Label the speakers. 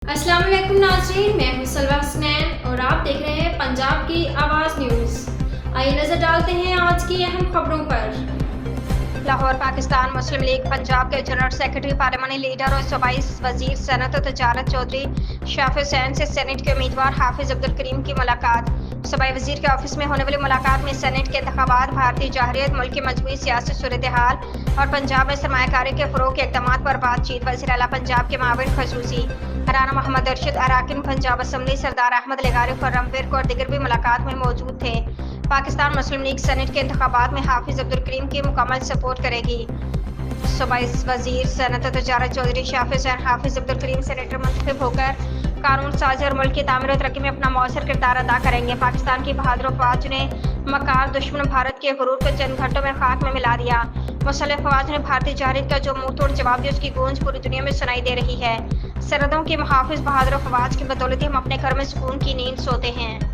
Speaker 1: अस्सलाम वालेकुम नाज़रीन, मैं हूं सलवा हसनैन और आप देख रहे हैं पंजाब की आवाज़ न्यूज़। आइए नज़र डालते हैं आज की अहम खबरों पर।
Speaker 2: लाहौर पाकिस्तान मुस्लिम लीग पंजाब के जनरल सेक्रेटरी पार्लिमानी लीडर और सूबाई वजीर सनत और तजारत चौधरी शाफिर हुसैन से सेनेट के उम्मीदवार हाफिज अब्दुल करीम की मुलाकात। सूबाई वजीर के ऑफिस में होने वाली मुलाकात में सेनेट के इंतखाबात, भारतीय जाहिरियत, मुल्क की मजमूई सियासी सूरत हाल और पंजाब में सरमायाकारी के फ़रोग़ के इक़दामात पर बातचीत। वज़ीर आला पंजाब के माविन खसूसी राना मोहम्मद अरशद, अरकान पंजाब असम्बली सरदार अहमद लेगारी, खुर्रम विर्क और दीगर भी मुलाकात में मौजूद थे। पाकिस्तान मुस्लिम लीग सेनेट के इंतखाबात में हाफिज अब्दुल करीम की मुकम्मल सपोर्ट करेगी। सूबाई वजीर सनत तजारत चौधरी शाफिर हुसैन हाफिज अब्दुल करीम सेनेटर मुंतखब होकर कानून साजी और मुल्क की तामीर और तरक्की में अपना मौसर किरदार अदा करेंगे। पाकिस्तान की बहादुर अफवाज ने मकार दुश्मन भारत के गुरूर को चंद घंटों में खाक में मिला दिया। मुसल्लह अफवाज ने भारतीय जाहिरियत का जो मुंह तोड़ जवाब दिया, उसकी गूंज पूरी दुनिया में सुनाई दे रही है। सरहदों के मुहाफिज बहादुर अफवाज की बदौलत हम अपने घर में सुकून की नींद सोते हैं।